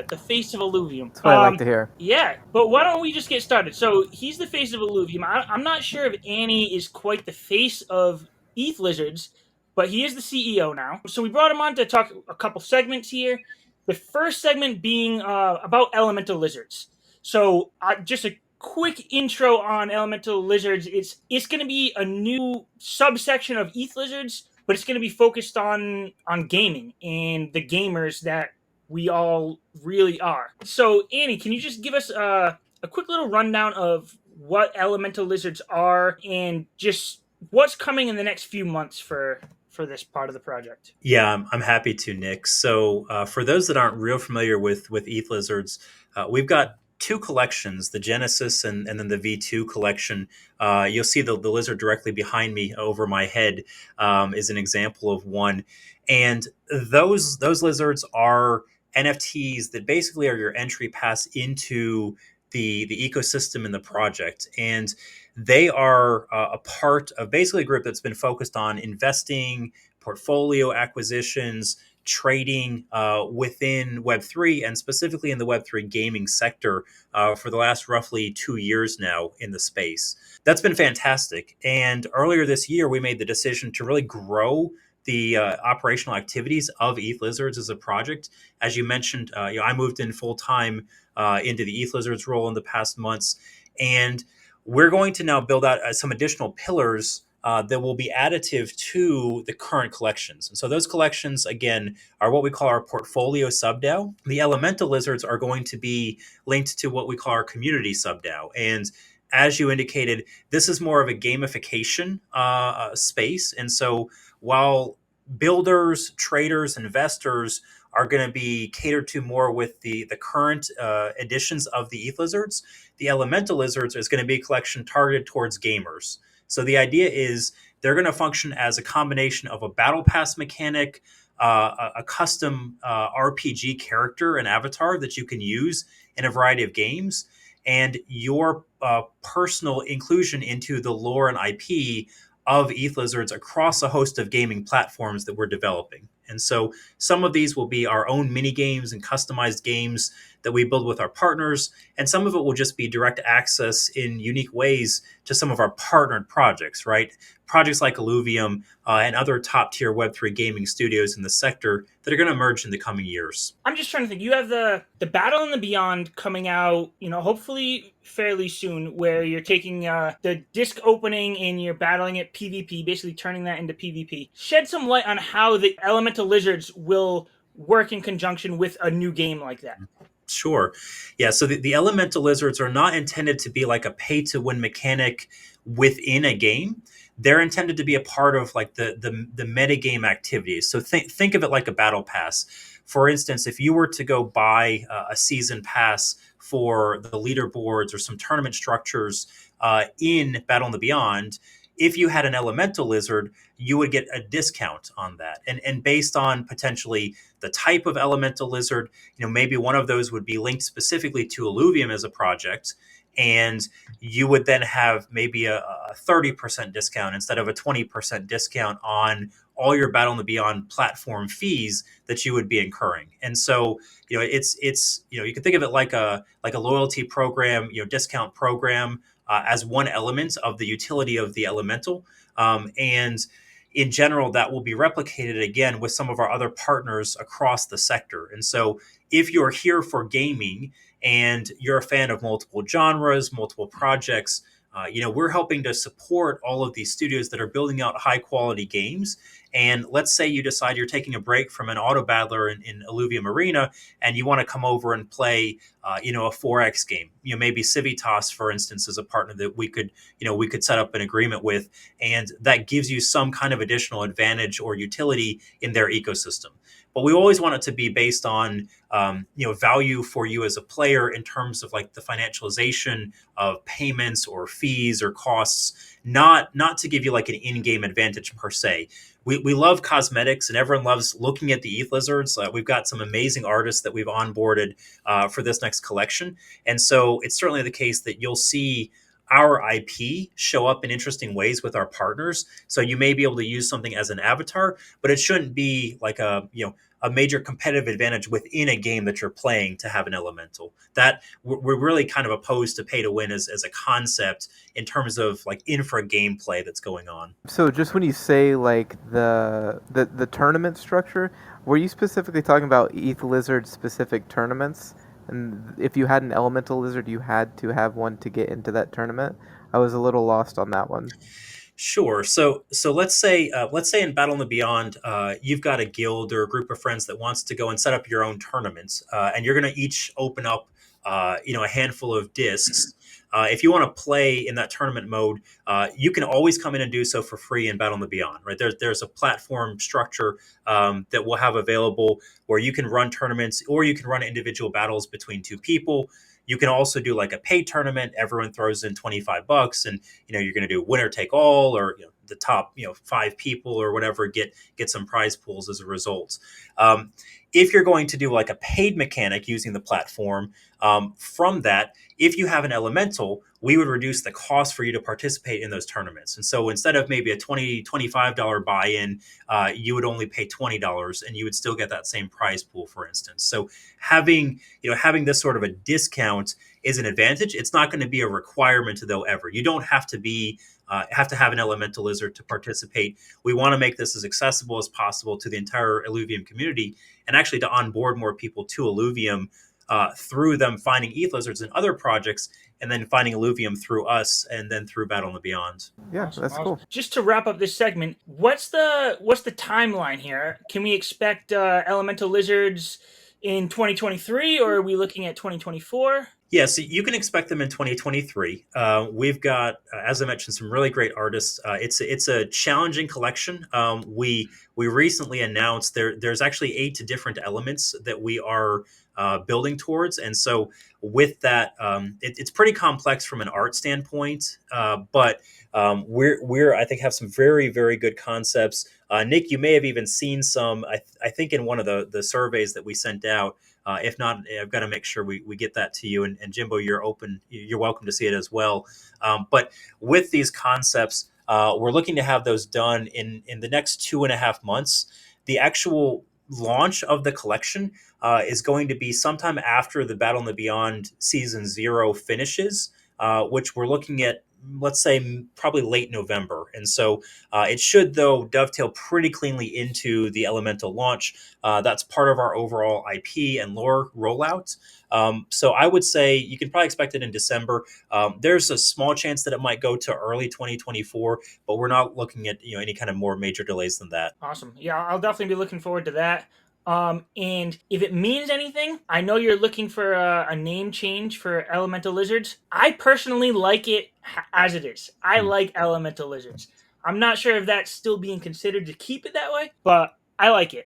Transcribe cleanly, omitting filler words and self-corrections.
the face of Illuvium. That's what I like to hear. Yeah, but why don't we just get started? So he's the face of Illuvium. I'm not sure if Annie is quite the face of Ethlizards, but he is the CEO now. So we brought him on to talk a couple segments here. The first segment being about elemental lizards. So just a quick intro on elemental lizards. It's going to be a new subsection of Ethlizards, but it's going to be focused on gaming and the gamers that we all really are. So, Annie, can you just give us a quick little rundown of what elemental lizards are and just what's coming in the next few months for this part of the project? Yeah, I'm happy to, Nick. So, for those that aren't real familiar with Ethlizards, we've got two collections: the Genesis and then the V2 collection. You'll see the lizard directly behind me over my head is an example of one, and those lizards are NFTs that basically are your entry pass into the ecosystem in the project, and they are a part of basically a group that's been focused on investing, portfolio acquisitions, trading within Web3 and specifically in the Web3 gaming sector for the last roughly 2 years now in the space. That's been fantastic. And earlier this year, we made the decision to really grow the operational activities of Ethlizards as a project. As you mentioned, I moved in full time into the Ethlizards role in the past months, and we're going to now build out some additional pillars that will be additive to the current collections. And so those collections, again, are what we call our portfolio sub-DAO. The elemental lizards are going to be linked to what we call our community sub-DAO. And as you indicated, this is more of a gamification space. And so while builders, traders, investors are going to be catered to more with the current editions of the Ethlizards, the elemental lizards is going to be a collection targeted towards gamers. So the idea is they're going to function as a combination of a battle pass mechanic, a custom RPG character and avatar that you can use in a variety of games, and your personal inclusion into the lore and IP of Ethlizards across a host of gaming platforms that we're developing. And so some of these will be our own mini games and customized games that we build with our partners. And some of it will just be direct access in unique ways to some of our partnered projects, right? Projects like Illuvium and other top tier Web3 gaming studios in the sector that are going to emerge in the coming years. I'm just trying to think. You have the Battle in the Beyond coming out, hopefully fairly soon, where you're taking the disc opening and you're battling it PvP, basically turning that into PvP. Shed some light on how the elemental lizards will work in conjunction with a new game like that. Sure. Yeah. So the elemental lizards are not intended to be like a pay to win mechanic within a game. They're intended to be a part of like the meta game activities. So think of it like a battle pass. For instance, if you were to go buy a season pass for the leaderboards or some tournament structures in Battle in the Beyond, if you had an elemental lizard, you would get a discount on that. And based on potentially the type of elemental lizard, maybe one of those would be linked specifically to Illuvium as a project. And you would then have maybe a 30% discount instead of a 20% discount on all your Battle in the Beyond platform fees that you would be incurring. And so, it's you can think of it like a loyalty program, discount program as one element of the utility of the elemental. And in general, that will be replicated again with some of our other partners across the sector. And so if you're here for gaming and you're a fan of multiple genres, multiple projects, we're helping to support all of these studios that are building out high quality games. And let's say you decide you're taking a break from an auto battler in Illuvium Arena and you want to come over and play, a 4X game. Maybe Civitas, for instance, is a partner that we could set up an agreement with, and that gives you some kind of additional advantage or utility in their ecosystem. But we always want it to be based on value for you as a player in terms of like the financialization of payments or fees or costs, not to give you like an in-game advantage per se. We love cosmetics and everyone loves looking at the Ethlizards. We've got some amazing artists that we've onboarded for this next collection. And so it's certainly the case that you'll see our IP show up in interesting ways with our partners. So you may be able to use something as an avatar, but it shouldn't be like a major competitive advantage within a game that you're playing to have an elemental. That we're really kind of opposed to pay to win as a concept in terms of like infra gameplay that's going on. So just when you say like the tournament structure, were you specifically talking about Ethlizard specific tournaments? And if you had an elemental lizard, you had to have one to get into that tournament? I was a little lost on that one. Sure. So let's say in Battle in the Beyond, you've got a guild or a group of friends that wants to go and set up your own tournaments, and you're going to each open up, a handful of discs. If you want to play in that tournament mode, you can always come in and do so for free in Battle in the Beyond. Right there's a platform structure that we'll have available where you can run tournaments or you can run individual battles between two people. You can also do like a paid tournament. Everyone throws in $25, and you're going to do winner take all, or the top 5 people or whatever get some prize pools as a result. If you're going to do like a paid mechanic using the platform, from that, if you have an elemental, we would reduce the cost for you to participate in those tournaments. And so instead of maybe a $25 buy-in, you would only pay $20, and you would still get that same prize pool, for instance. So having this sort of a discount is an advantage. It's not going to be a requirement though ever. You don't have to have an elemental lizard to participate. We want to make this as accessible as possible to the entire Illuvium community, and actually to onboard more people to Illuvium through them finding Ethlizards and other projects, and then finding Illuvium through us, and then through Battle in the Beyond. Yeah, Awesome, that's awesome. cool. Just to wrap up this segment, what's the timeline here? Can we expect elemental lizards in 2023, or are we looking at 2024? Yes, you can expect them in 2023. We've got, as I mentioned, some really great artists. It's a challenging collection. We recently announced there's actually 8 different elements that we are building towards, and so with that, it's pretty complex from an art standpoint. But we're I think have some very very good concepts. Nick, you may have even seen some. I think in one of the surveys that we sent out. If not, I've got to make sure we get that to you. And Jimbo, you're welcome to see it as well. But with these concepts, we're looking to have those done in the next 2.5 months. The actual launch of the collection is going to be sometime after the Battle in the Beyond Season 0 finishes, which we're looking at, let's say, probably late November. And so it should, though, dovetail pretty cleanly into the Elemental launch. That's part of our overall IP and lore rollout. So I would say you can probably expect it in December. There's a small chance that it might go to early 2024, but we're not looking at any kind of more major delays than that. Awesome. Yeah, I'll definitely be looking forward to that. And if it means anything, I know you're looking for a name change for elemental lizards. I personally like it as it is. I like elemental lizards. I'm not sure if that's still being considered to keep it that way, but I like it.